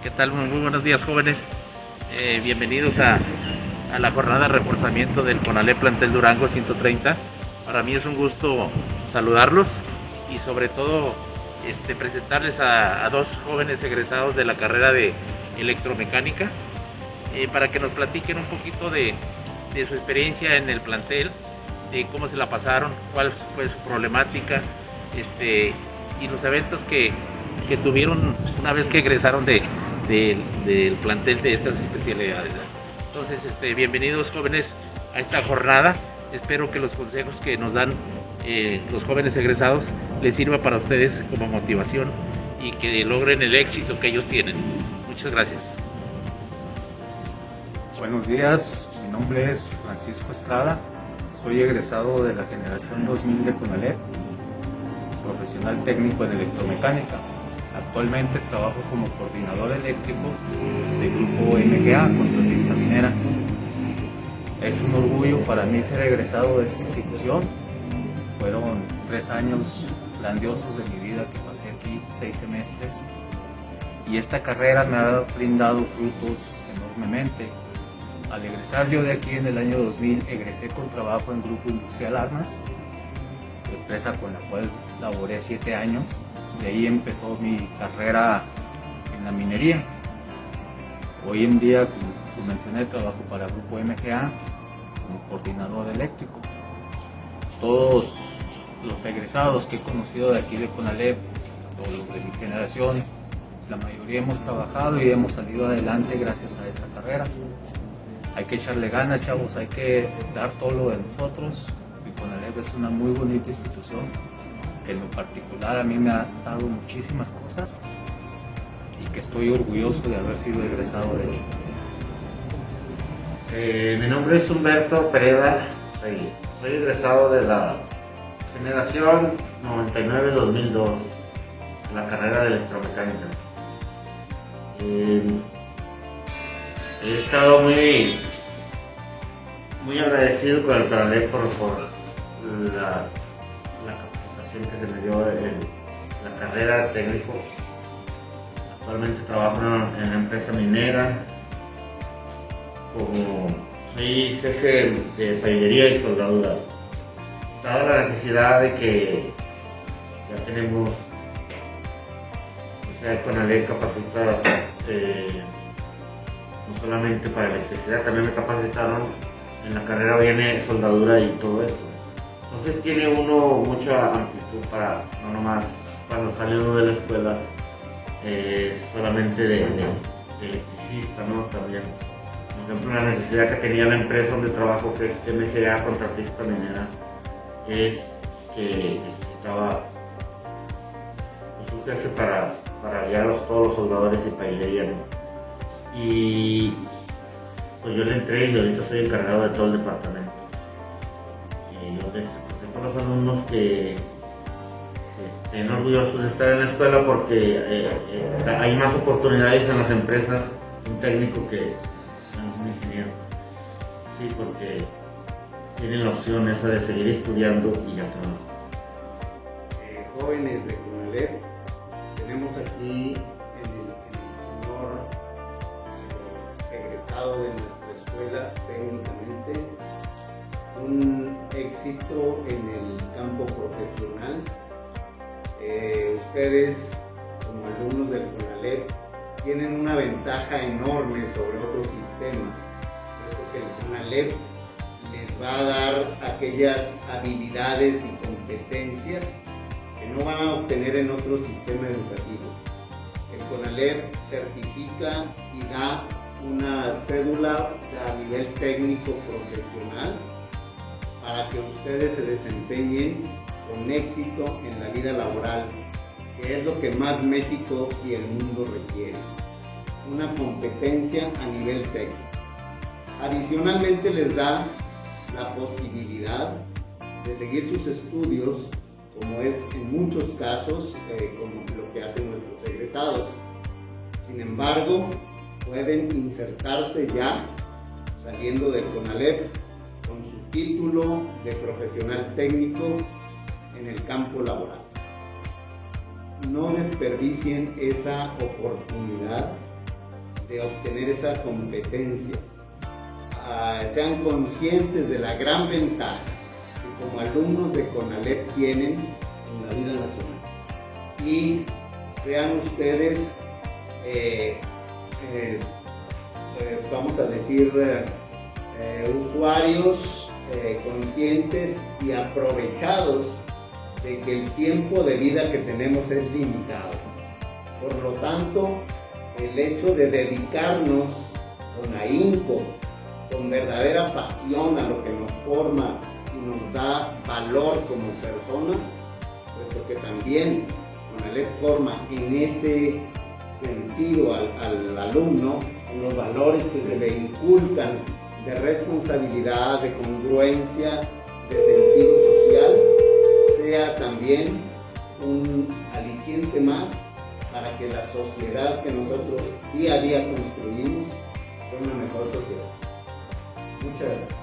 ¿Qué tal? Muy buenos días, jóvenes. Bienvenidos a la jornada de reforzamiento del CONALEP Plantel Durango 130. Para mí es un gusto saludarlos y sobre todo presentarles a dos jóvenes egresados de la carrera de electromecánica para que nos platiquen un poquito de su experiencia en el plantel, de cómo se la pasaron, cuál fue su problemática y los eventos que tuvieron una vez que egresaron del plantel de estas especialidades. Entonces, bienvenidos jóvenes a esta jornada. Espero que los consejos que nos dan los jóvenes egresados les sirva para ustedes como motivación y que logren el éxito que ellos tienen. Muchas gracias. Buenos días, mi nombre es Francisco Estrada, soy egresado de la generación 2000 de CONALEP, profesional técnico en electromecánica. Actualmente trabajo como coordinador eléctrico del grupo MGA, contratista minera. Es un orgullo para mí ser egresado de esta institución. Fueron 3 años grandiosos de mi vida que pasé aquí, 6 semestres. Y esta carrera me ha brindado frutos enormemente. Al egresar yo de aquí en el año 2000, egresé con trabajo en Grupo Industrial Armas, empresa con la cual laboré 7 años. De ahí empezó mi carrera en la minería. Hoy en día, como mencioné, trabajo para Grupo MGA como coordinador eléctrico. Todos los egresados que he conocido de aquí de CONALEP, todos los de mi generación, la mayoría hemos trabajado y hemos salido adelante gracias a esta carrera. Hay que echarle ganas, chavos, hay que dar todo lo de nosotros. Y CONALEP es una muy bonita institución que en lo particular a mí me ha dado muchísimas cosas y que estoy orgulloso de haber sido egresado de aquí. Mi nombre es Humberto Pereda Reyes. Soy egresado de la generación 99-2002, la carrera de electromecánica. He estado muy agradecido con el CONALEP por la capacitación que se me dio en la carrera de técnico. Actualmente trabajo en la empresa minera, soy jefe de pailería y soldadura. Dada la necesidad de que ya tenemos, CONALEP capacita no solamente para electricidad, también me capacitaron en la carrera, viene soldadura y todo eso. Entonces tiene uno mucha amplitud para, no nomás cuando sale uno de la escuela solamente de electricista, ¿no? También, por ejemplo, la necesidad que tenía la empresa donde trabajo, que es MGA, contratista minera, es que necesitaba un jefe para guiar a todos los soldadores de pailería, ¿no? Y pues yo le entré y ahorita soy encargado de todo el departamento. Los de son unos que estén orgullosos de estar en la escuela porque hay más oportunidades en las empresas, un técnico que un ingeniero. Sí, porque tienen la opción esa de seguir estudiando y ya trabajar. Jóvenes de CONALEP, tenemos aquí en el señor egresado de nuestra escuela técnicamente un éxito en el campo profesional. Ustedes como alumnos del CONALEP tienen una ventaja enorme sobre otros sistemas, porque el CONALEP les va a dar aquellas habilidades y competencias que no van a obtener en otro sistema educativo. El CONALEP certifica y da una cédula a nivel técnico profesional para que ustedes se desempeñen con éxito en la vida laboral, que es lo que más México y el mundo requiere, una competencia a nivel técnico. Adicionalmente les da la posibilidad de seguir sus estudios, como es en muchos casos como lo que hacen nuestros egresados. Sin embargo, pueden insertarse ya saliendo del CONALEP con su título de profesional técnico en el campo laboral. No desperdicien esa oportunidad de obtener esa competencia. Sean conscientes de la gran ventaja que como alumnos de CONALEP tienen en la vida nacional. Y sean ustedes, vamos a decir, usuarios conscientes y aprovechados de que el tiempo de vida que tenemos es limitado. Por lo tanto, el hecho de dedicarnos con ahínco, con verdadera pasión a lo que nos forma y nos da valor como personas, puesto que también CONALEP forma en ese sentido al alumno, en los valores que se le inculcan de responsabilidad, de congruencia, de sentido social, sea también un aliciente más para que la sociedad que nosotros día a día construimos sea una mejor sociedad. Muchas gracias.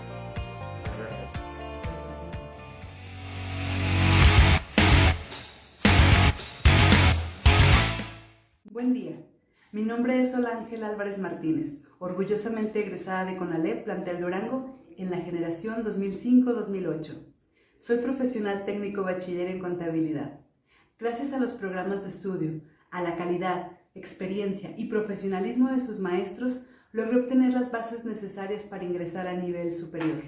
Buen día, mi nombre es Solángel Álvarez Martínez, orgullosamente egresada de CONALEP Plantel Durango en la generación 2005-2008. Soy profesional técnico bachiller en contabilidad. Gracias a los programas de estudio, a la calidad, experiencia y profesionalismo de sus maestros, logré obtener las bases necesarias para ingresar a nivel superior.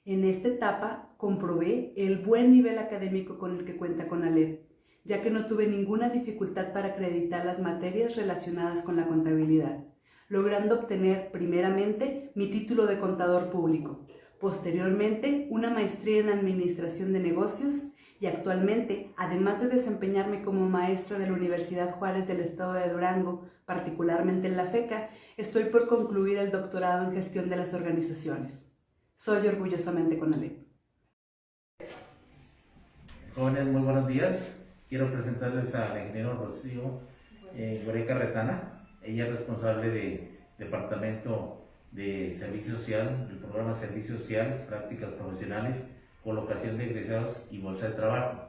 En esta etapa comprobé el buen nivel académico con el que cuenta CONALEP, ya que no tuve ninguna dificultad para acreditar las materias relacionadas con la contabilidad, logrando obtener primeramente mi título de contador público, posteriormente una maestría en administración de negocios y actualmente, además de desempeñarme como maestra de la Universidad Juárez del Estado de Durango, particularmente en la FECA, estoy por concluir el doctorado en gestión de las organizaciones. Soy orgullosamente CONALEP. Jóvenes, muy buenos días. Quiero presentarles a la ingeniero Rocío Guareca Retana. Ella es responsable del Departamento de Servicio Social, del programa Servicio Social, Prácticas Profesionales, Colocación de Egresados y Bolsa de Trabajo.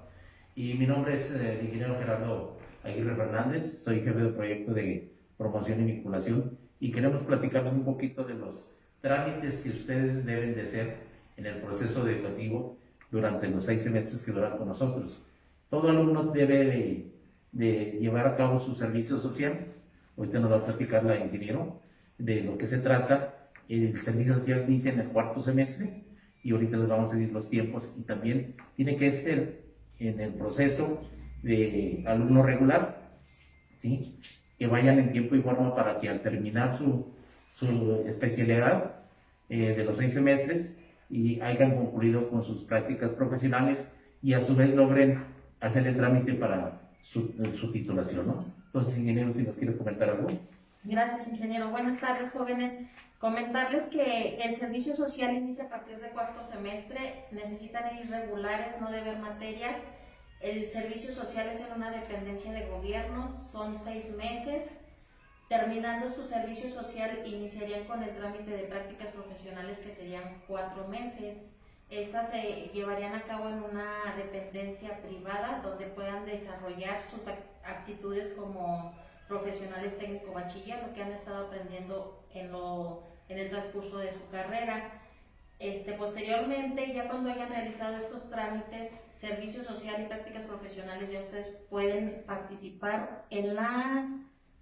Y mi nombre es el ingeniero Gerardo Aguirre Fernández, soy jefe de proyecto de promoción y vinculación y queremos platicarles un poquito de los trámites que ustedes deben de hacer en el proceso educativo durante los 6 semestres que duran con nosotros. Todo alumno debe de llevar a cabo su servicio social. Ahorita nos va a platicar la ingeniero de lo que se trata. El servicio social inicia en el 4º semestre y ahorita les vamos a decir los tiempos, y también tiene que ser en el proceso de alumno regular, ¿sí? Que vayan en tiempo y forma para que al terminar su especialidad de los 6 semestres y hayan concluido con sus prácticas profesionales y a su vez logren hacer el trámite para su titulación, ¿no? Entonces, ingeniero, si nos quiere comentar algo. Gracias, ingeniero. Buenas tardes, jóvenes. Comentarles que el servicio social inicia a partir de 4º semestre. Necesitan ir regulares, no deber materias. El servicio social es en una dependencia de gobierno, son 6 meses. Terminando su servicio social, iniciarían con el trámite de prácticas profesionales, que serían 4 meses. Estas se llevarían a cabo en una dependencia privada donde puedan desarrollar sus actitudes como profesionales técnico bachiller, lo que han estado aprendiendo en el transcurso de su carrera. Posteriormente, ya cuando hayan realizado estos trámites, servicio social y prácticas profesionales, ya ustedes pueden participar en la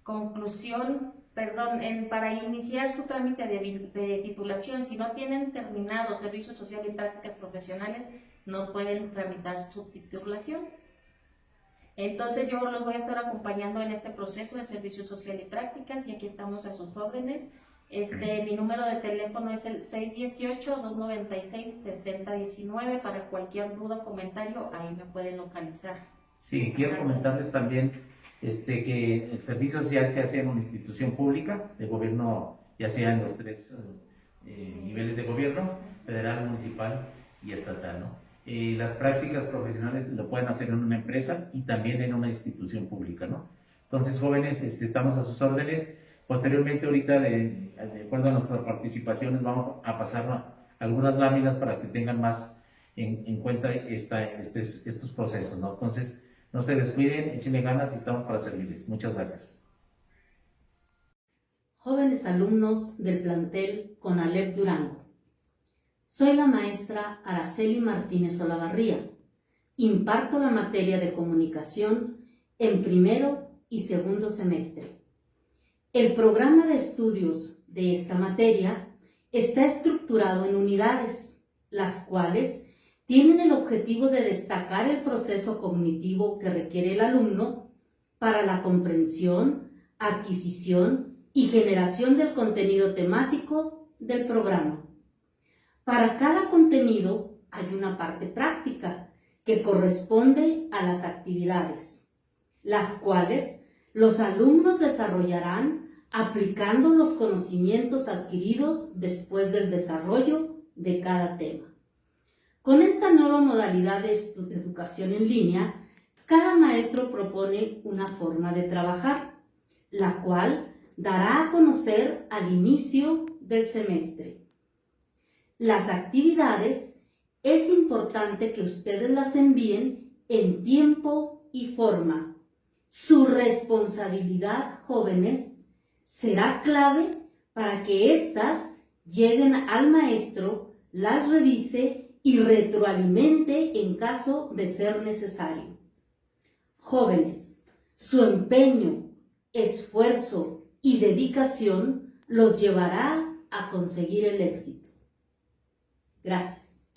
conclusión, para iniciar su trámite de titulación. Si no tienen terminado servicio social y prácticas profesionales, no pueden tramitar su titulación. Entonces yo los voy a estar acompañando en este proceso de servicio social y prácticas, y aquí estamos a sus órdenes. Mi número de teléfono es el 618-296-6019. Para cualquier duda o comentario, ahí me pueden localizar. Sí, quiero comentarles también que el servicio social se hace en una institución pública de gobierno, ya sea en los 3 niveles de gobierno, federal, municipal y estatal, ¿no? Las prácticas profesionales lo pueden hacer en una empresa y también en una institución pública, ¿no? Entonces, jóvenes, estamos a sus órdenes. Posteriormente, ahorita, de acuerdo a nuestras participaciones, vamos a pasar algunas láminas para que tengan más en cuenta estos procesos, ¿no? Entonces, no se descuiden, échenle ganas y estamos para servirles. Muchas gracias. jóvenes alumnos del plantel CONALEP Durango. Soy la maestra Araceli Martínez Olavarría. Imparto la materia de comunicación en primero y segundo semestre. El programa de estudios de esta materia está estructurado en unidades, las cuales tienen el objetivo de destacar el proceso cognitivo que requiere el alumno para la comprensión, adquisición y generación del contenido temático del programa. Para cada contenido hay una parte práctica que corresponde a las actividades, las cuales los alumnos desarrollarán aplicando los conocimientos adquiridos después del desarrollo de cada tema. Con esta nueva modalidad de educación en línea, cada maestro propone una forma de trabajar, la cual dará a conocer al inicio del semestre. Las actividades es importante que ustedes las envíen en tiempo y forma. Su responsabilidad, jóvenes, será clave para que éstas lleguen al maestro, las revise y retroalimente en caso de ser necesario. Jóvenes, su empeño, esfuerzo y dedicación los llevará a conseguir el éxito. Gracias.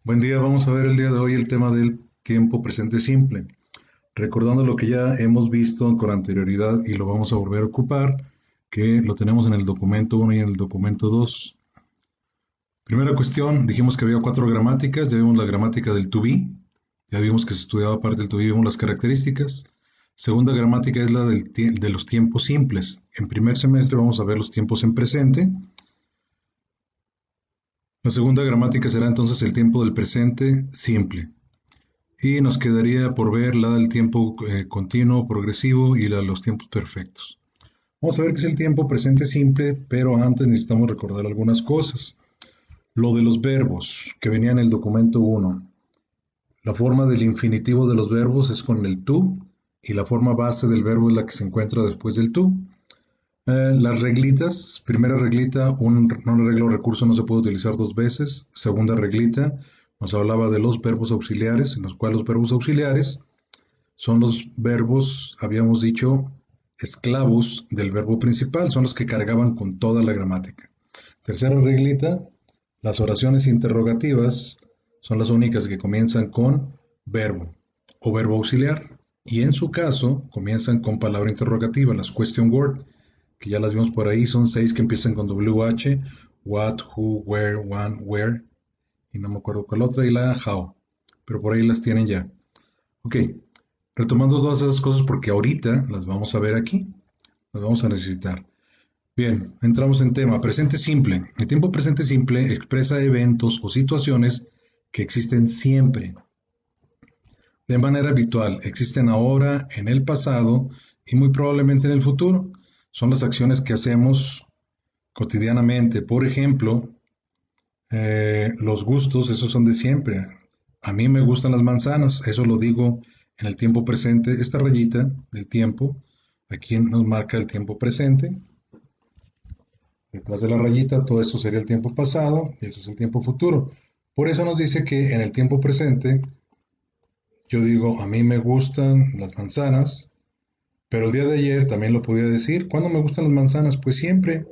Buen día, vamos a ver el día de hoy el tema del tiempo presente simple. Recordando lo que ya hemos visto con anterioridad y lo vamos a volver a ocupar, que lo tenemos en el documento 1 y en el documento 2. Primera cuestión, dijimos que había 4 gramáticas, ya vimos la gramática del to be, ya vimos que se estudiaba parte del to be, vimos las características. Segunda gramática es la de los tiempos simples. En primer semestre vamos a ver los tiempos en presente. La segunda gramática será entonces el tiempo del presente simple. Y nos quedaría por ver la del tiempo continuo, progresivo y la de los tiempos perfectos. Vamos a ver qué es el tiempo presente simple, pero antes necesitamos recordar algunas cosas. Lo de los verbos que venía en el documento 1. La forma del infinitivo de los verbos es con el to y la forma base del verbo es la que se encuentra después del to. Las reglitas, primera reglita, un arreglo recurso no se puede utilizar 2 veces. Segunda reglita, nos hablaba de los verbos auxiliares, en los cuales los verbos auxiliares son los verbos, habíamos dicho, esclavos del verbo principal, son los que cargaban con toda la gramática. Tercera reglita, las oraciones interrogativas son las únicas que comienzan con verbo o verbo auxiliar, y en su caso comienzan con palabra interrogativa, las question word, que ya las vimos por ahí, son 6 que empiezan con WH, what, who, where, when, where, y no me acuerdo cuál otra, y la how, pero por ahí las tienen ya. Ok, retomando todas esas cosas porque ahorita las vamos a ver aquí, las vamos a necesitar. Bien, entramos en tema, presente simple. El tiempo presente simple expresa eventos o situaciones que existen siempre. De manera habitual, existen ahora, en el pasado y muy probablemente en el futuro. Son las acciones que hacemos cotidianamente. Por ejemplo, los gustos, esos son de siempre. A mí me gustan las manzanas, eso lo digo en el tiempo presente. Esta rayita del tiempo, aquí nos marca el tiempo presente. Detrás de la rayita, todo esto sería el tiempo pasado y eso es el tiempo futuro. Por eso nos dice que en el tiempo presente, yo digo, a mí me gustan las manzanas, pero el día de ayer también lo podía decir. ¿Cuándo me gustan las manzanas? Pues siempre.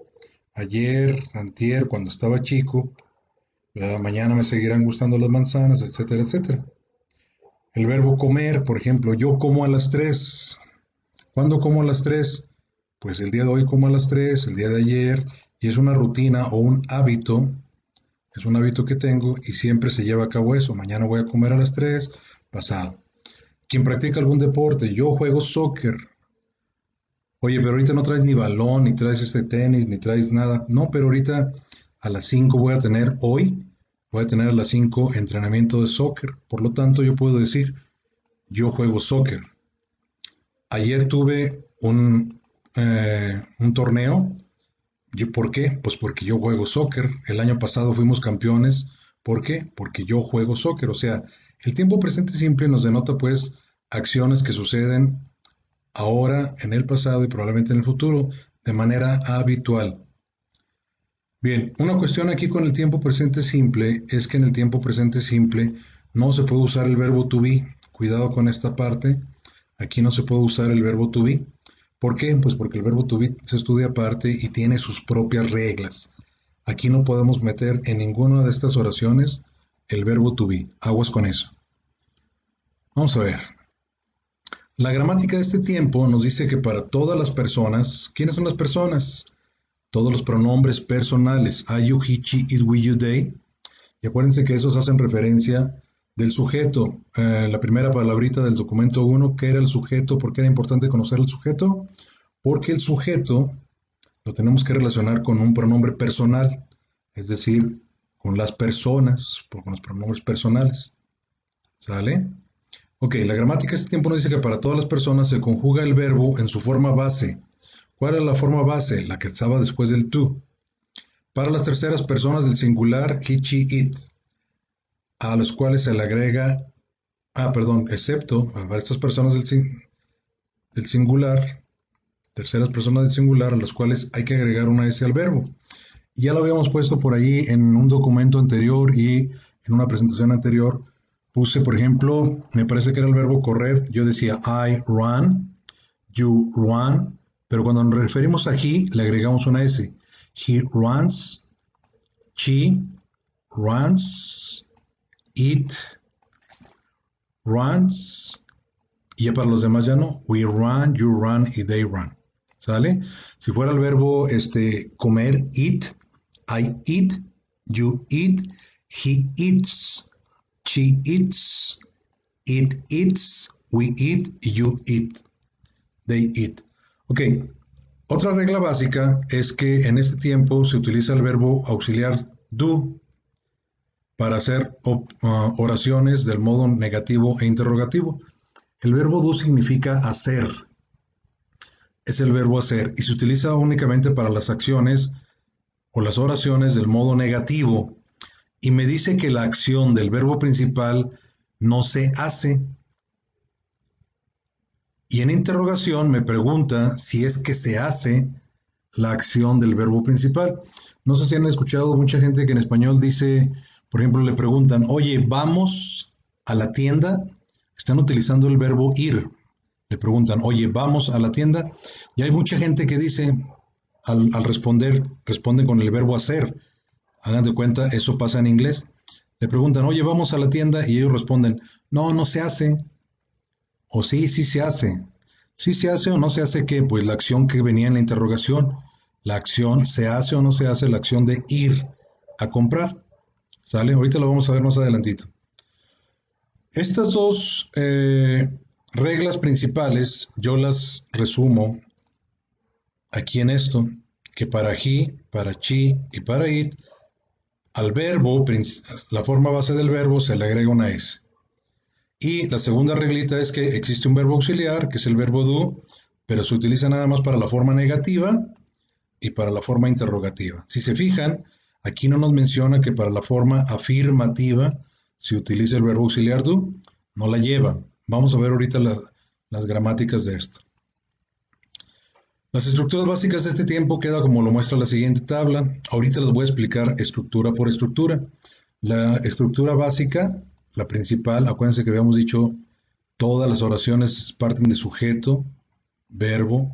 Ayer, antier, cuando estaba chico, mañana me seguirán gustando las manzanas, etcétera, etcétera. El verbo comer, por ejemplo, yo como a las 3. ¿Cuándo como a las 3? Pues el día de hoy como a las 3, el día de ayer, y es una rutina o un hábito, es un hábito que tengo y siempre se lleva a cabo eso. Mañana voy a comer a las 3, pasado. Quien practica algún deporte, yo juego soccer. Oye, pero ahorita no traes ni balón, ni traes tenis, ni traes nada. No, pero ahorita a las 5 voy a tener a las 5 entrenamiento de soccer. Por lo tanto, yo puedo decir, yo juego soccer. Ayer tuve un torneo. ¿Por qué? Pues porque yo juego soccer. El año pasado fuimos campeones. ¿Por qué? Porque yo juego soccer. O sea, el tiempo presente simple nos denota pues acciones que suceden ahora, en el pasado y probablemente en el futuro, de manera habitual. Bien, una cuestión aquí con el tiempo presente simple es que en el tiempo presente simple no se puede usar el verbo to be. Cuidado con esta parte. Aquí no se puede usar el verbo to be. ¿Por qué? Pues porque el verbo to be se estudia aparte y tiene sus propias reglas. Aquí no podemos meter en ninguna de estas oraciones el verbo to be. Aguas con eso. Vamos a ver. La gramática de este tiempo nos dice que para todas las personas, ¿quiénes son las personas? Todos los pronombres personales, I, you, he, she, it, we, you, they. Y acuérdense que esos hacen referencia del sujeto. La primera palabrita del documento 1, ¿qué era el sujeto? ¿Por qué era importante conocer el sujeto? Porque el sujeto lo tenemos que relacionar con un pronombre personal, es decir, con las personas, con los pronombres personales. ¿Sale? Ok, la gramática de este tiempo nos dice que para todas las personas se conjuga el verbo en su forma base. ¿Cuál es la forma base? La que estaba después del to. Para las terceras personas del singular, he, she, it, a los cuales se le agrega, excepto para estas personas del singular, terceras personas del singular, a las cuales hay que agregar una S al verbo. Ya lo habíamos puesto por ahí en un documento anterior y en una presentación anterior. Puse, por ejemplo, me parece que era el verbo correr. Yo decía I run, you run, pero cuando nos referimos a he, le agregamos una S. He runs, she runs, it runs, y ya para los demás ya no. We run, you run y they run. ¿Sale? Si fuera el verbo comer, eat, I eat, you eat, he eats, she eats, it eats, we eat, you eat, they eat. Ok, otra regla básica es que en este tiempo se utiliza el verbo auxiliar do para hacer oraciones del modo negativo e interrogativo. El verbo do significa hacer. Es el verbo hacer y se utiliza únicamente para las acciones o las oraciones del modo negativo. Y me dice que la acción del verbo principal no se hace. Y en interrogación me pregunta si es que se hace la acción del verbo principal. No sé si han escuchado mucha gente que en español dice, por ejemplo, le preguntan, oye, ¿vamos a la tienda? Están utilizando el verbo ir. Le preguntan, oye, ¿vamos a la tienda? Y hay mucha gente que dice, al responder, responde con el verbo hacer. Hagan de cuenta, eso pasa en inglés. Le preguntan, oye, ¿vamos a la tienda? Y ellos responden, no, no se hace. O sí, sí se hace. ¿Sí se hace o no se hace qué? Pues la acción que venía en la interrogación. La acción, ¿se hace o no se hace? La acción de ir a comprar. ¿Sale? Ahorita lo vamos a ver más adelantito. Estas dos reglas principales yo las resumo aquí en esto, que para he, para she y para it, al verbo, la forma base del verbo se le agrega una S. Y la segunda reglita es que existe un verbo auxiliar, que es el verbo do, pero se utiliza nada más para la forma negativa y para la forma interrogativa. Si se fijan, aquí no nos menciona que para la forma afirmativa se utiliza el verbo auxiliar do, no la lleva. Vamos a ver ahorita las gramáticas de esto. Las estructuras básicas de este tiempo queda como lo muestra la siguiente tabla. Ahorita les voy a explicar estructura por estructura. La estructura básica, la principal, acuérdense que habíamos dicho, todas las oraciones parten de sujeto, verbo,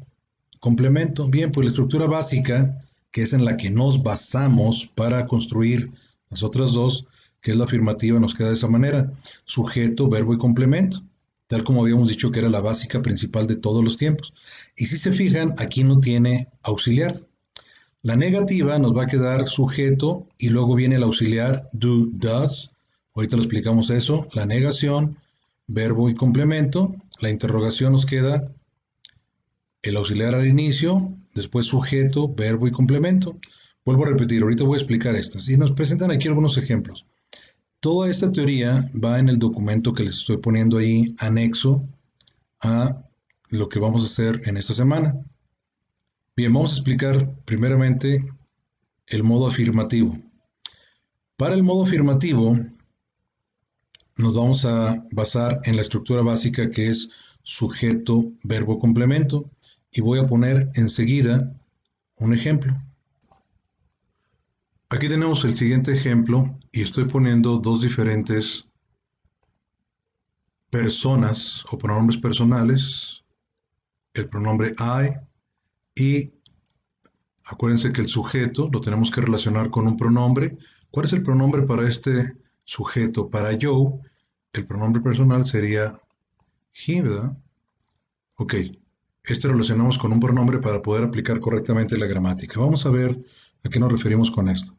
complemento. Bien, pues la estructura básica, que es en la que nos basamos para construir las otras dos, que es la afirmativa, nos queda de esa manera. Sujeto, verbo y complemento. Tal como habíamos dicho que era la básica principal de todos los tiempos. Y si se fijan, aquí no tiene auxiliar. La negativa nos va a quedar sujeto y luego viene el auxiliar do, does. Ahorita lo explicamos eso. La negación, verbo y complemento. La interrogación nos queda el auxiliar al inicio, después sujeto, verbo y complemento. Vuelvo a repetir, ahorita voy a explicar estas. Y nos presentan aquí algunos ejemplos. Toda esta teoría va en el documento que les estoy poniendo ahí anexo a lo que vamos a hacer en esta semana. Bien, vamos a explicar primeramente el modo afirmativo. Para el modo afirmativo nos vamos a basar en la estructura básica que es sujeto, verbo, complemento. Y voy a poner enseguida un ejemplo. Aquí tenemos el siguiente ejemplo y estoy poniendo dos diferentes personas o pronombres personales, el pronombre I, y acuérdense que el sujeto lo tenemos que relacionar con un pronombre. ¿Cuál es el pronombre para este sujeto? Para Joe, el pronombre personal sería he, ¿verdad? Ok, este lo relacionamos con un pronombre para poder aplicar correctamente la gramática. Vamos a ver a qué nos referimos con esto.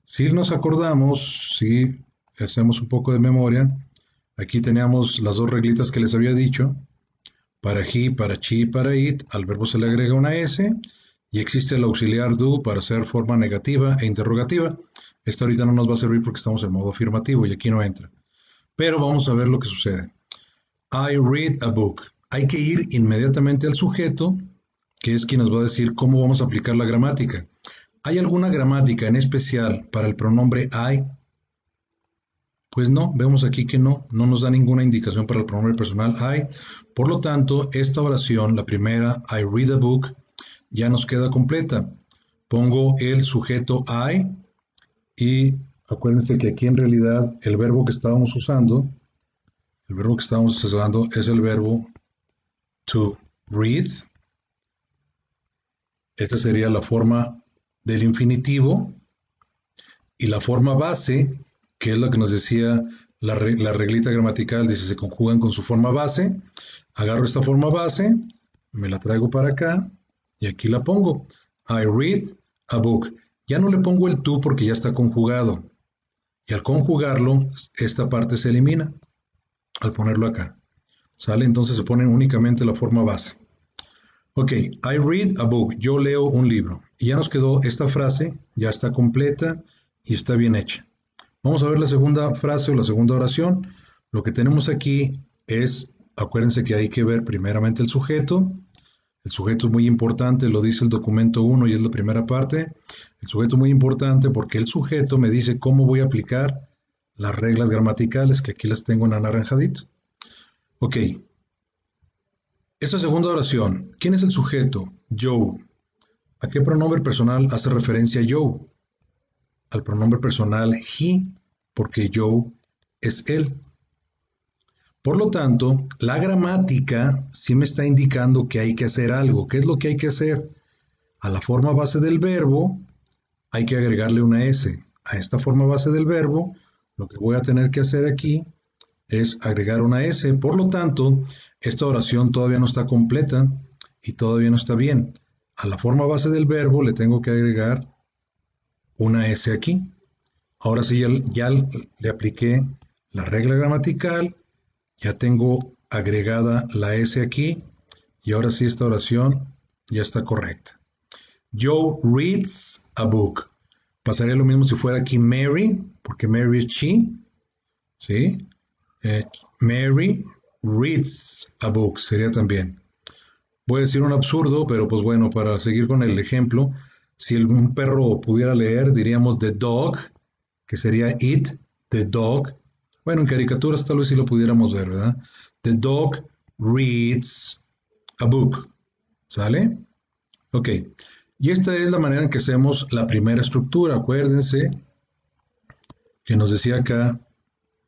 Si nos acordamos, si hacemos un poco de memoria, aquí teníamos las dos reglitas que les había dicho. Para he, para she, para it, al verbo se le agrega una S y existe el auxiliar do para hacer forma negativa e interrogativa. Esta ahorita no nos va a servir porque estamos en modo afirmativo y aquí no entra. Pero vamos a ver lo que sucede. I read a book. Hay que ir inmediatamente al sujeto, que es quien nos va a decir cómo vamos a aplicar la gramática. ¿Hay alguna gramática en especial para el pronombre I? Pues no, vemos aquí que no nos da ninguna indicación para el pronombre personal I. Por lo tanto, esta oración, la primera, I read a book, ya nos queda completa. Pongo el sujeto I y acuérdense que aquí en realidad el verbo que estábamos usando, es el verbo to read. Esta sería la forma del infinitivo y la forma base, que es lo que nos decía la reglita gramatical, dice se conjugan con su forma base. Agarro esta forma base, me la traigo para acá y aquí la pongo. I read a book. Ya no le pongo el to porque ya está conjugado. Y al conjugarlo, esta parte se elimina al ponerlo acá. ¿Sale? Entonces se pone únicamente la forma base. Ok, I read a book. Yo leo un libro. Y ya nos quedó esta frase, ya está completa y está bien hecha. Vamos a ver la segunda frase o la segunda oración. Lo que tenemos aquí es, acuérdense que hay que ver primeramente el sujeto. El sujeto es muy importante, lo dice el documento 1 y es la primera parte. El sujeto es muy importante porque el sujeto me dice cómo voy a aplicar las reglas gramaticales, que aquí las tengo en anaranjadito. Ok. Esta segunda oración, ¿quién es el sujeto? Joe. ¿A qué pronombre personal hace referencia Joe? Al pronombre personal he, porque Joe es él. Por lo tanto, la gramática sí me está indicando que hay que hacer algo. ¿Qué es lo que hay que hacer? A la forma base del verbo hay que agregarle una S. A esta forma base del verbo, lo que voy a tener que hacer aquí es agregar una S. Por lo tanto, esta oración todavía no está completa y todavía no está bien. A la forma base del verbo le tengo que agregar una S aquí. Ahora sí ya le apliqué la regla gramatical, ya tengo agregada la S aquí y ahora sí esta oración ya está correcta. Joe reads a book. Pasaría lo mismo si fuera aquí Mary, porque Mary es she, ¿sí? Mary reads a book sería también. Voy a decir un absurdo, pero pues bueno, para seguir con el ejemplo, si un perro pudiera leer, diríamos the dog, que sería it, the dog. Bueno, en caricaturas tal vez sí lo pudiéramos ver, ¿verdad? The dog reads a book. ¿Sale? Ok. Y esta es la manera en que hacemos la primera estructura. Acuérdense que nos decía acá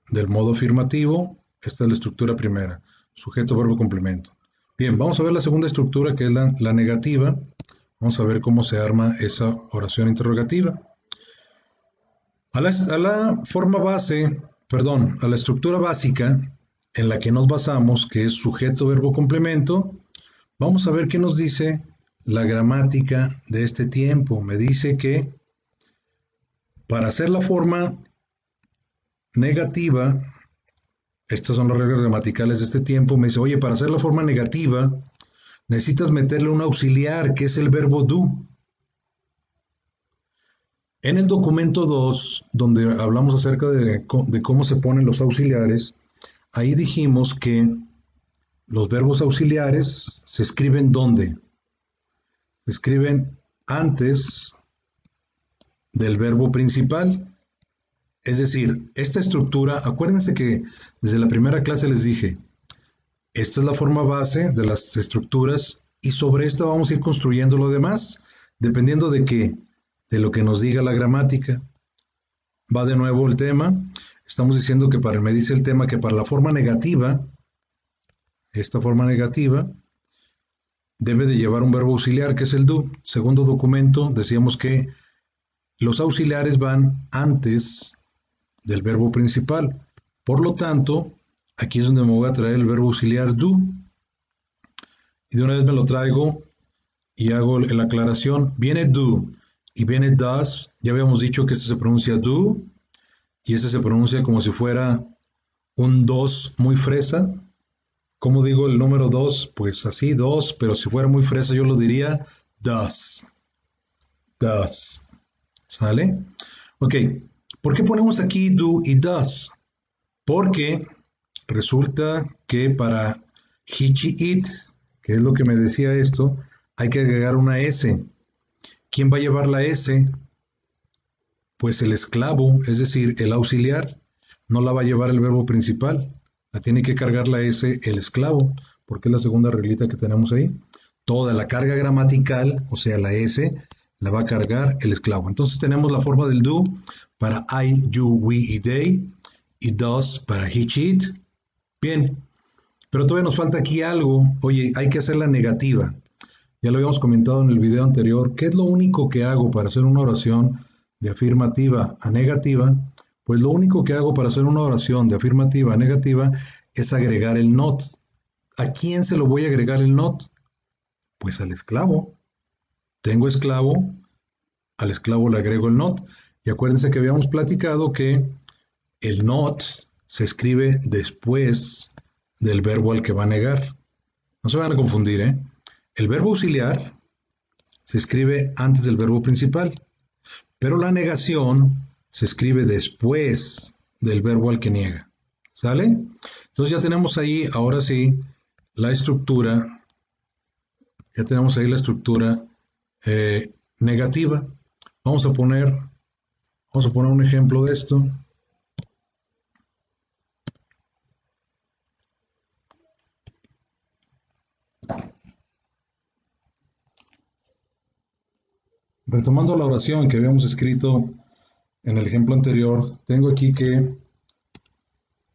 del modo afirmativo, esta es la estructura primera. Sujeto, verbo, complemento. Bien, vamos a ver la segunda estructura, que es la negativa. Vamos a ver cómo se arma esa oración interrogativa. A la forma base, perdón, a la estructura básica en la que nos basamos, que es sujeto, verbo, complemento, vamos a ver qué nos dice la gramática de este tiempo. Me dice que para hacer la forma negativa, estas son las reglas gramaticales de este tiempo, me dice, oye, para hacer la forma negativa, necesitas meterle un auxiliar, que es el verbo do. En el documento 2, donde hablamos acerca de cómo se ponen los auxiliares, ahí dijimos que los verbos auxiliares se escriben ¿dónde? Se escriben antes del verbo principal. Es decir, esta estructura, acuérdense que desde la primera clase les dije, Esta es la forma base de las estructuras y sobre esta vamos a ir construyendo lo demás, dependiendo de qué, de lo que nos diga la gramática. Va de nuevo el tema. Estamos diciendo que me dice el tema que para la forma negativa, esta forma negativa, debe de llevar un verbo auxiliar que es el do. Segundo documento, decíamos que los auxiliares van antes del verbo principal. Por lo tanto, aquí es donde me voy a traer el verbo auxiliar do. Y de una vez me lo traigo y hago la aclaración. Viene do y viene does. Ya habíamos dicho que este se pronuncia do y este se pronuncia como si fuera un dos muy fresa. ¿Cómo digo el número 2? Pues así, 2, pero si fuera muy fresa yo lo diría does. Does. ¿Sale? Ok, ¿por qué ponemos aquí do y does? Porque resulta que para he, she, it, que es lo que me decía esto, hay que agregar una S. ¿Quién va a llevar la S? Pues el esclavo, es decir, el auxiliar. No la va a llevar el verbo principal. La tiene que cargar la S el esclavo, porque es la segunda reglita que tenemos ahí. Toda la carga gramatical, o sea, la S, la va a cargar el esclavo. Entonces tenemos la forma del do para I, you, we y they, y does para he, she, it. Bien, pero todavía nos falta aquí algo. Oye, hay que hacer la negativa. Ya lo habíamos comentado en el video anterior. ¿Qué es lo único que hago para hacer una oración de afirmativa a negativa? Pues lo único que hago para hacer una oración de afirmativa a negativa es agregar el not. ¿A quién se lo voy a agregar el not? Pues al esclavo. Tengo esclavo, al esclavo le agrego el not. Y acuérdense que habíamos platicado que el not se escribe después del verbo al que va a negar. No se van a confundir, ¿eh? El verbo auxiliar se escribe antes del verbo principal, pero la negación se escribe después del verbo al que niega. ¿Sale? Entonces ya tenemos ahí, ahora sí, la estructura. Ya tenemos ahí la estructura negativa. Vamos a poner un ejemplo de esto. Retomando la oración que habíamos escrito en el ejemplo anterior, tengo aquí que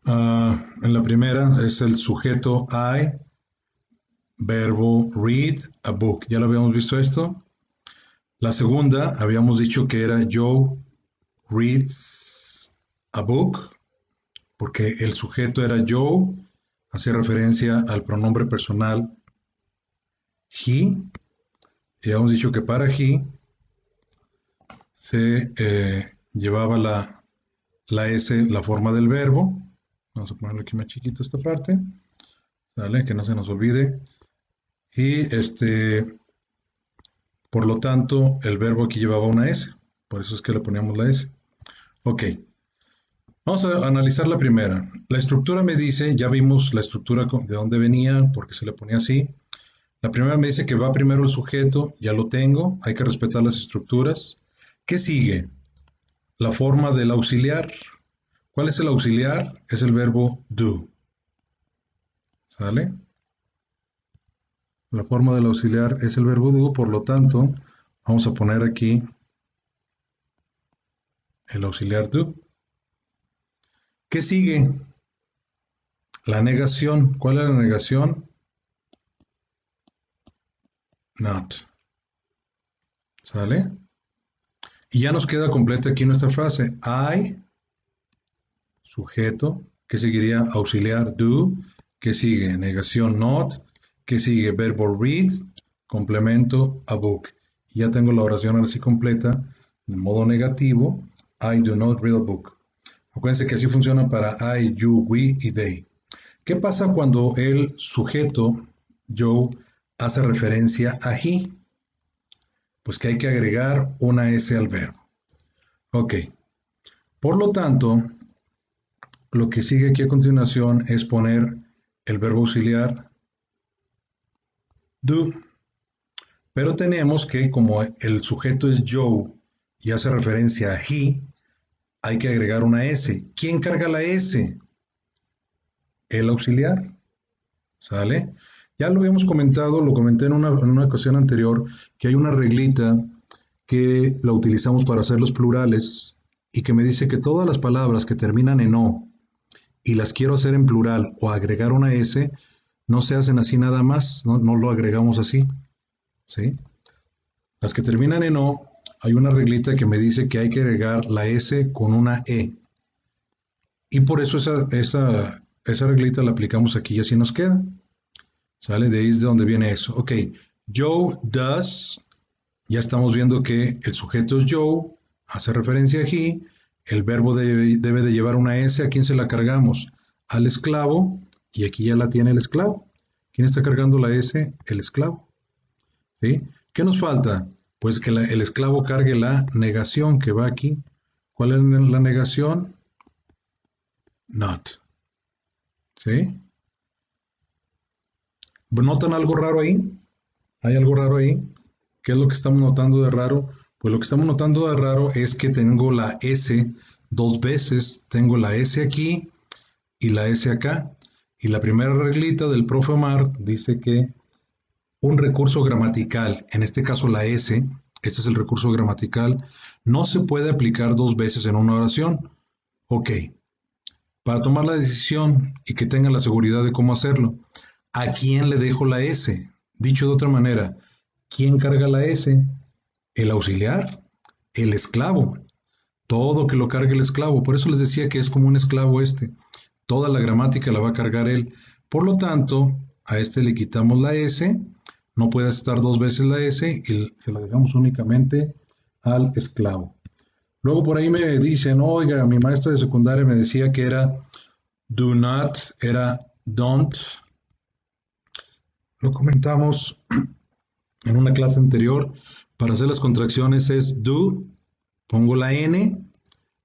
en la primera es el sujeto I, verbo read a book. ¿Ya lo habíamos visto esto? La segunda habíamos dicho que era Joe reads a book, porque el sujeto era Joe, hacía referencia al pronombre personal he, y habíamos dicho que para he se llevaba la S, la forma del verbo. Vamos a ponerlo aquí más chiquito esta parte, ¿vale? Que no se nos olvide. Y por lo tanto, el verbo aquí llevaba una S, por eso es que le poníamos la S. Ok, vamos a analizar la primera. La estructura me dice, ya vimos la estructura de dónde venía, porque se le ponía así. La primera me dice que va primero el sujeto, ya lo tengo, hay que respetar las estructuras. ¿Qué sigue? La forma del auxiliar. ¿Cuál es el auxiliar? Es el verbo do. ¿Sale? La forma del auxiliar es el verbo do, por lo tanto, vamos a poner aquí el auxiliar do. ¿Qué sigue? La negación. ¿Cuál es la negación? Not. ¿Sale? Y ya nos queda completa aquí nuestra frase. I, sujeto, que seguiría auxiliar do, que sigue negación not, que sigue verbo read, complemento a book. Y ya tengo la oración ahora sí completa, en modo negativo, I do not read a book. Acuérdense que así funciona para I, you, we y they. ¿Qué pasa cuando el sujeto, Joe, hace referencia a he? Pues que hay que agregar una S al verbo. Ok. Por lo tanto, lo que sigue aquí a continuación es poner el verbo auxiliar do. Pero tenemos que, como el sujeto es Joe y hace referencia a he, hay que agregar una S. ¿Quién carga la S? El auxiliar. ¿Sale? Ya lo habíamos comentado, lo comenté en una ocasión anterior, que hay una reglita que la utilizamos para hacer los plurales y que me dice que todas las palabras que terminan en O y las quiero hacer en plural o agregar una S, no se hacen así nada más, no lo agregamos así, ¿sí? Las que terminan en O, hay una reglita que me dice que hay que agregar la S con una E. Y por eso esa reglita la aplicamos aquí y así nos queda. ¿Sale? De ahí es de donde viene eso. Ok, Joe does, ya estamos viendo que el sujeto es Joe, hace referencia a he, el verbo debe de llevar una S, ¿a quién se la cargamos? Al esclavo, y aquí ya la tiene el esclavo. ¿Quién está cargando la S? El esclavo. ¿Sí? ¿Qué nos falta? Pues que el esclavo cargue la negación que va aquí. ¿Cuál es la negación? Not. ¿Sí? ¿Notan algo raro ahí? ¿Hay algo raro ahí? ¿Qué es lo que estamos notando de raro? Pues lo que estamos notando de raro es que tengo la S dos veces. Tengo la S aquí y la S acá. Y la primera reglita del profe Omar dice que un recurso gramatical, en este caso la S, este es el recurso gramatical, no se puede aplicar dos veces en una oración. Ok. Para tomar la decisión y que tengan la seguridad de cómo hacerlo, ¿a quién le dejo la S? Dicho de otra manera, ¿quién carga la S? El auxiliar, el esclavo. Todo que lo cargue el esclavo. Por eso les decía que es como un esclavo este. Toda la gramática la va a cargar él. Por lo tanto, a este le quitamos la S. No puede estar dos veces la S y se la dejamos únicamente al esclavo. Luego por ahí me dicen, oiga, mi maestro de secundaria me decía que era do not, era don't. Lo comentamos en una clase anterior. Para hacer las contracciones es do, pongo la N,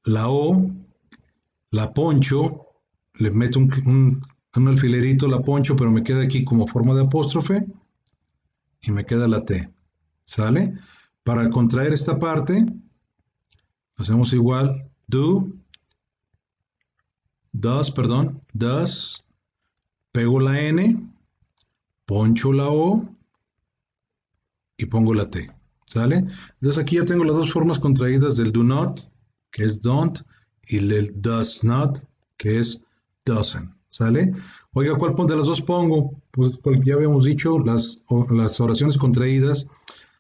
la O, la poncho, le meto un alfilerito, la poncho, pero me queda aquí como forma de apóstrofe y me queda la T. ¿Sale? Para contraer esta parte, hacemos igual, does, pego la N, poncho la O y pongo la T. ¿Sale? Entonces aquí ya tengo las dos formas contraídas del do not, que es don't, y del does not, que es doesn't. ¿Sale? Oiga, ¿cuál de las dos pongo? Pues ya habíamos dicho, las oraciones contraídas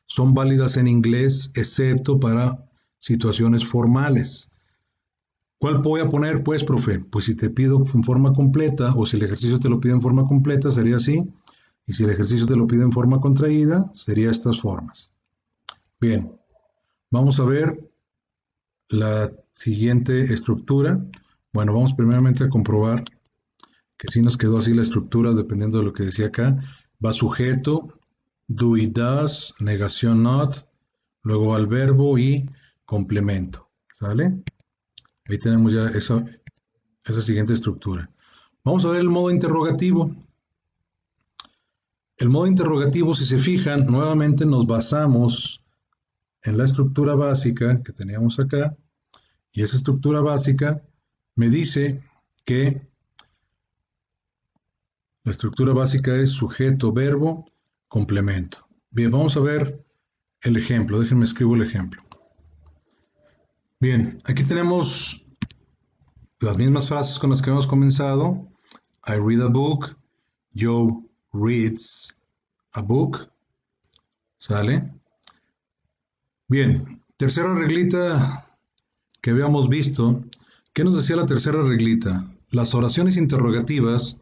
son válidas en inglés, excepto para situaciones formales. ¿Cuál voy a poner? Pues, profe, pues si te pido en forma completa, o si el ejercicio te lo pide en forma completa, sería así. Y si el ejercicio te lo pide en forma contraída, sería estas formas. Bien, vamos a ver la siguiente estructura. Bueno, vamos primeramente a comprobar que sí nos quedó así la estructura, dependiendo de lo que decía acá. Va sujeto, do y does, negación not, luego va el verbo y complemento. ¿Sale? Ahí tenemos ya esa siguiente estructura. Vamos a ver el modo interrogativo. El modo interrogativo, si se fijan, nuevamente nos basamos en la estructura básica que teníamos acá, y esa estructura básica me dice que la estructura básica es sujeto, verbo, complemento. Bien, vamos a ver el ejemplo. Déjenme escribo el ejemplo. Bien, aquí tenemos las mismas frases con las que hemos comenzado. I read a book. Joe reads a book. ¿Sale? Bien, tercera reglita que habíamos visto. ¿Qué nos decía la tercera reglita? Las oraciones interrogativas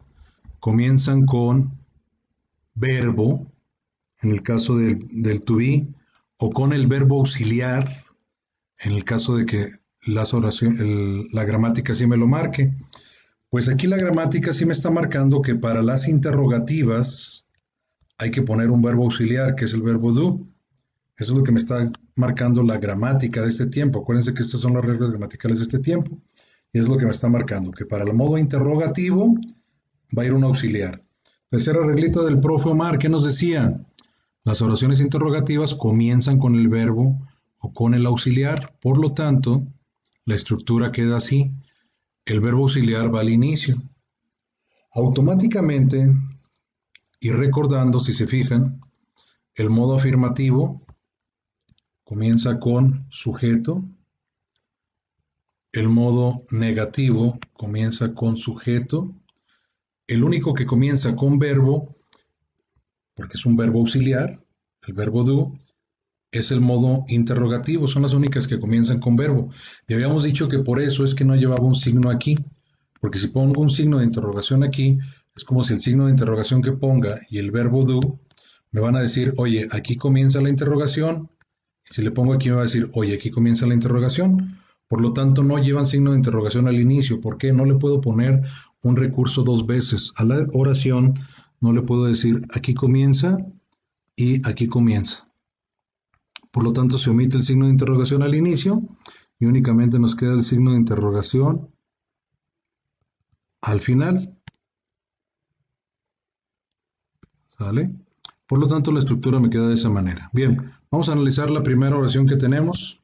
comienzan con verbo, en el caso del to be, o con el verbo auxiliar, en el caso de que la gramática sí me lo marque. Pues aquí la gramática sí me está marcando que para las interrogativas hay que poner un verbo auxiliar, que es el verbo do. Eso es lo que me está marcando la gramática de este tiempo. Acuérdense que estas son las reglas gramaticales de este tiempo. Y es lo que me está marcando, que para el modo interrogativo va a ir un auxiliar. Tercera reglita del profe Omar, ¿qué nos decía? Las oraciones interrogativas comienzan con el verbo o con el auxiliar. Por lo tanto, la estructura queda así. El verbo auxiliar va al inicio. Automáticamente, Y recordando, si se fijan, el modo afirmativo comienza con sujeto, el modo negativo comienza con sujeto, el único que comienza con verbo, porque es un verbo auxiliar, el verbo do, es el modo interrogativo, son las únicas que comienzan con verbo. Y habíamos dicho que por eso es que no llevaba un signo aquí, porque si pongo un signo de interrogación aquí, es como si el signo de interrogación que ponga y el verbo do me van a decir, oye, aquí comienza la interrogación, y si le pongo aquí me va a decir, oye, aquí comienza la interrogación. Por lo tanto, no llevan signo de interrogación al inicio. ¿Por qué? No le puedo poner un recurso dos veces. A la oración no le puedo decir, aquí comienza y aquí comienza. Por lo tanto, se omite el signo de interrogación al inicio y únicamente nos queda el signo de interrogación al final. ¿Sale? Por lo tanto, la estructura me queda de esa manera. Bien, vamos a analizar la primera oración que tenemos.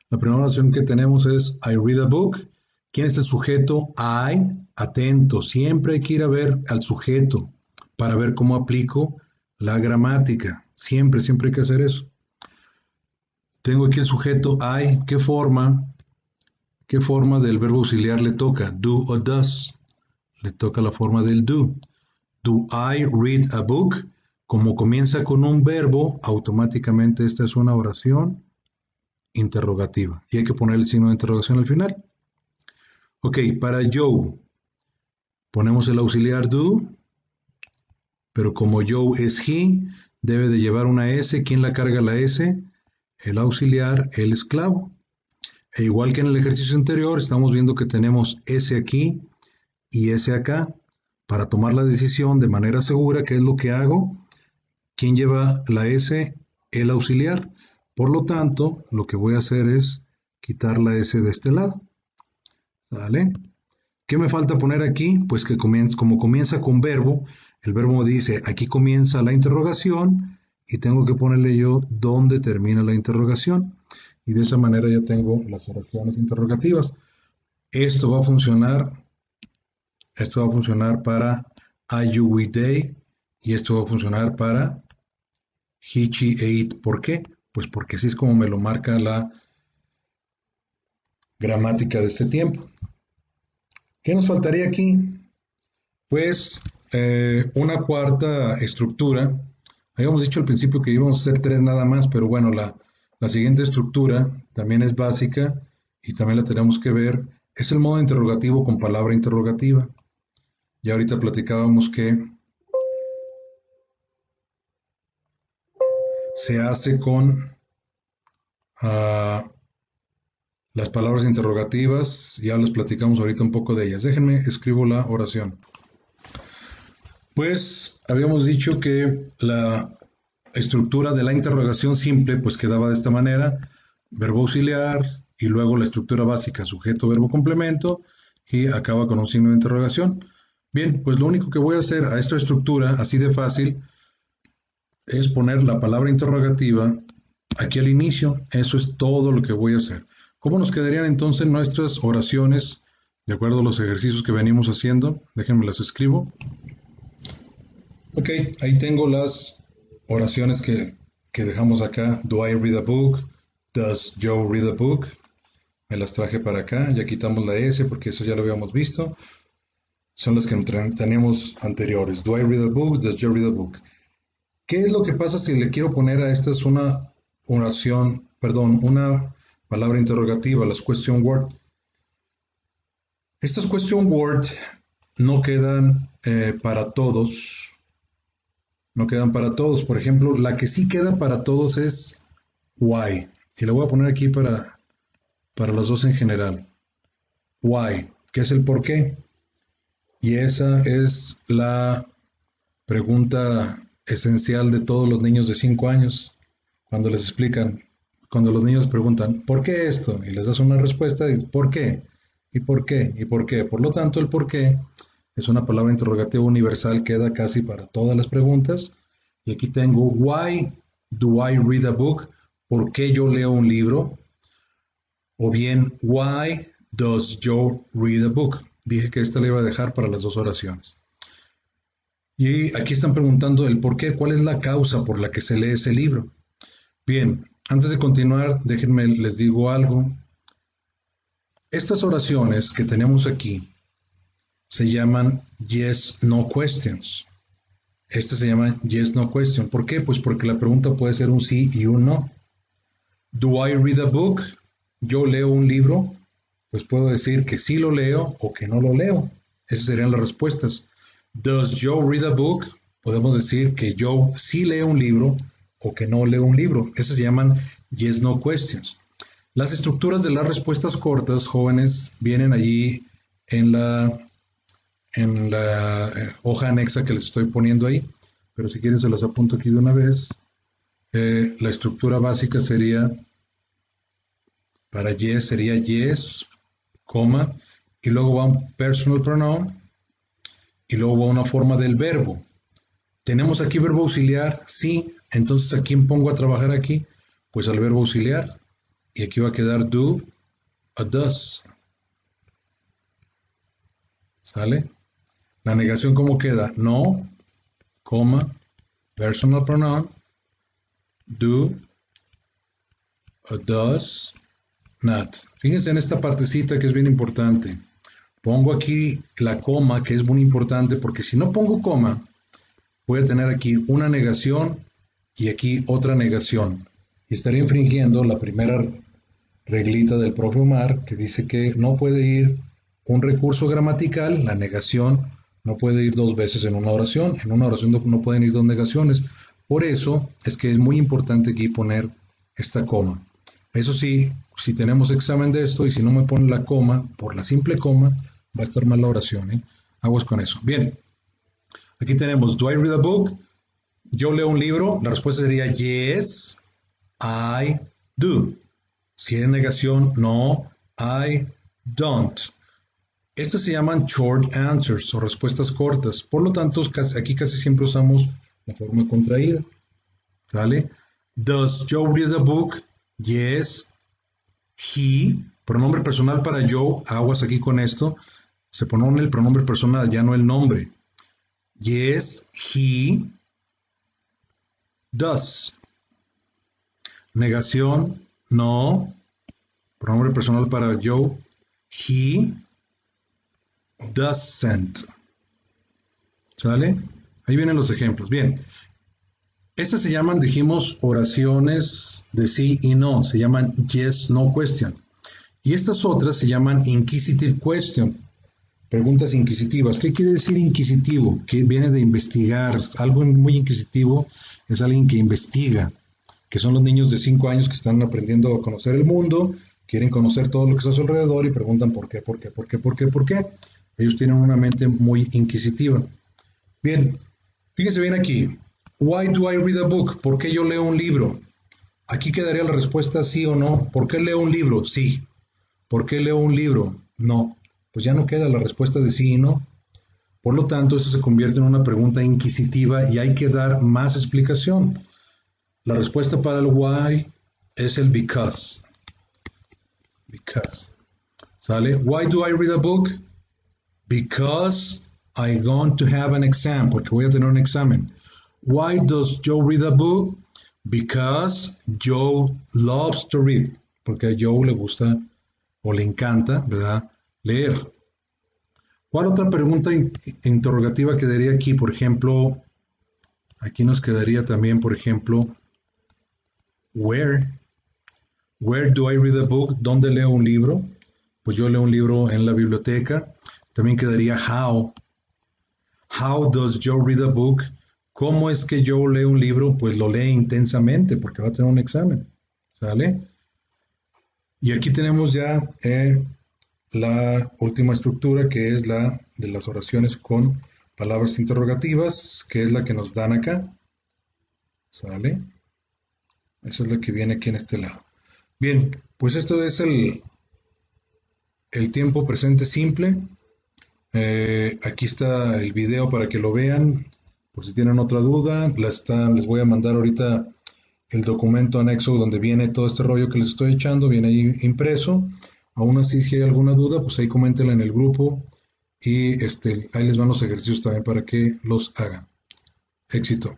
La primera oración que tenemos es I read a book. ¿Quién es el sujeto? I. Atento, siempre hay que ir a ver al sujeto para ver cómo aplico la gramática. Siempre hay que hacer eso. Tengo aquí el sujeto I. ¿Qué forma del verbo auxiliar le toca? Do o does. Le toca la forma del do. Do I read a book? Como comienza con un verbo, automáticamente esta es una oración interrogativa. Y hay que poner el signo de interrogación al final. Ok, para Joe, ponemos el auxiliar do, pero como Joe es he, debe de llevar una S. ¿Quién la carga la S? El auxiliar, el esclavo. E igual que en el ejercicio anterior, estamos viendo que tenemos S aquí y S acá. Para tomar la decisión de manera segura, ¿qué es lo que hago? ¿Quién lleva la S? El auxiliar. Por lo tanto, lo que voy a hacer es quitar la S de este lado. ¿Vale? ¿Qué me falta poner aquí? Pues que como comienza con verbo, el verbo dice, aquí comienza la interrogación y tengo que ponerle yo dónde termina la interrogación. Y de esa manera ya tengo las oraciones interrogativas. Esto va a funcionar para I, you, we, they, y esto va a funcionar para he, she, it. ¿Por qué? Pues porque así es como me lo marca la gramática de este tiempo. ¿Qué nos faltaría aquí? Pues una cuarta estructura. Habíamos dicho al principio que íbamos a hacer 3 nada más, pero bueno, la siguiente estructura también es básica y también la tenemos que ver. Es el modo interrogativo con palabra interrogativa. Ya ahorita platicábamos que se hace con las palabras interrogativas. Ya les platicamos ahorita un poco de ellas. Déjenme, escribo la oración. Pues habíamos dicho que la estructura de la interrogación simple pues quedaba de esta manera: verbo auxiliar y luego la estructura básica, sujeto, verbo, complemento, y acaba con un signo de interrogación. Bien, pues lo único que voy a hacer a esta estructura, así de fácil, es poner la palabra interrogativa aquí al inicio. Eso es todo lo que voy a hacer. ¿Cómo nos quedarían entonces nuestras oraciones de acuerdo a los ejercicios que venimos haciendo? Déjenme las escribo. Ok, ahí tengo las oraciones que dejamos acá. Do I read a book? Does Joe read a book? Me las traje para acá. Ya quitamos la S porque eso ya lo habíamos visto. Son las que teníamos anteriores. Do I read a book? Does Joe read a book? ¿Qué es lo que pasa si le quiero poner a estas una palabra interrogativa, las question word? Estas question word no quedan para todos. No quedan para todos. Por ejemplo, la que sí queda para todos es why. Y la voy a poner aquí para los dos en general. Why, que es el por qué. Y esa es la pregunta esencial de todos los niños de 5 años. Cuando los niños preguntan, ¿por qué esto? Y les das una respuesta, y ¿por qué? ¿Y por qué? ¿Y por qué? Por lo tanto, el por qué es una palabra interrogativa universal, queda casi para todas las preguntas. Y aquí tengo, why do I read a book? ¿Por qué yo leo un libro? O bien, why does Joe read a book? Dije que esta le iba a dejar para las dos oraciones. Y aquí están preguntando el por qué, cuál es la causa por la que se lee ese libro. Bien, antes de continuar, déjenme les digo algo. Estas oraciones que tenemos aquí se llaman yes, no questions. Este se llama yes, no question. ¿Por qué? Pues porque la pregunta puede ser un sí y un no. Do I read a book? ¿Yo leo un libro? Pues puedo decir que sí lo leo o que no lo leo. Esas serían las respuestas. Does Joe read a book? Podemos decir que Joe sí lee un libro o que no lee un libro. Esas se llaman yes, no questions. Las estructuras de las respuestas cortas, jóvenes, vienen allí en la hoja anexa que les estoy poniendo ahí, pero si quieren se las apunto aquí de una vez. La estructura básica sería, para yes sería yes, coma, y luego va un personal pronoun, y luego va una forma del verbo. ¿Tenemos aquí verbo auxiliar? Sí. Entonces, ¿a quién pongo a trabajar aquí? Pues al verbo auxiliar, y aquí va a quedar do o does. ¿Sale? La negación, ¿cómo queda? No, coma, personal pronoun, do o does not. Fíjense en esta partecita que es bien importante. Pongo aquí la coma, que es muy importante, porque si no pongo coma, voy a tener aquí una negación y aquí otra negación. Y estaría infringiendo la primera reglita del profe Omar, que dice que no puede ir un recurso gramatical, la negación, no puede ir dos veces en una oración. En una oración no pueden ir dos negaciones. Por eso es que es muy importante aquí poner esta coma. Eso sí, si tenemos examen de esto y si no me ponen la coma, por la simple coma, va a estar mal la oración, ¿eh? Aguas con eso. Bien, aquí tenemos, do I read a book? Yo leo un libro. La respuesta sería yes, I do. Si es negación, no, I don't. Estas se llaman short answers o respuestas cortas. Por lo tanto, aquí casi siempre usamos la forma contraída. ¿Sale? Does Joe read a book? Yes, he. Pronombre personal para Joe. Aguas aquí con esto. Se pone el pronombre personal, ya no el nombre. Yes, he does. Negación, no. Pronombre personal para Joe. He doesn't. ¿Sale? Ahí vienen los ejemplos. Bien. Estas se llaman, dijimos, oraciones de sí y no. Se llaman yes, no question. Y estas otras se llaman inquisitive question. Preguntas inquisitivas. ¿Qué quiere decir inquisitivo? Que viene de investigar. Algo muy inquisitivo es alguien que investiga. Que son los niños de 5 años que están aprendiendo a conocer el mundo, quieren conocer todo lo que está a su alrededor y preguntan por qué. Ellos tienen una mente muy inquisitiva. Bien, fíjense bien aquí. Why do I read a book? ¿Por qué yo leo un libro? Aquí quedaría la respuesta sí o no. ¿Por qué leo un libro? Sí. ¿Por qué leo un libro? No. Pues ya no queda la respuesta de sí y no. Por lo tanto, eso se convierte en una pregunta inquisitiva y hay que dar más explicación. La respuesta para el why es el because. Because. ¿Sale? Why do I read a book? Because I'm going to have an exam. Porque voy a tener un examen. Why does Joe read a book? Because Joe loves to read. Porque a Joe le gusta o le encanta, ¿verdad?, leer. ¿Cuál otra pregunta interrogativa quedaría aquí? Por ejemplo, aquí nos quedaría también, por ejemplo, where. Where do I read a book? ¿Dónde leo un libro? Pues yo leo un libro en la biblioteca. También quedaría how. How does Joe read a book? ¿Cómo es que Joe lee un libro? Pues lo lee intensamente porque va a tener un examen. ¿Sale? Y aquí tenemos ya la última estructura, que es la de las oraciones con palabras interrogativas, que es la que nos dan acá. ¿Sale? Esa es la que viene aquí en este lado. Bien, pues esto es el tiempo presente simple. Aquí está el video para que lo vean. Por si tienen otra duda, les voy a mandar ahorita el documento anexo donde viene todo este rollo que les estoy echando, viene ahí impreso. Aún así, si hay alguna duda, pues ahí coméntenla en el grupo y ahí les van los ejercicios también para que los hagan. Éxito.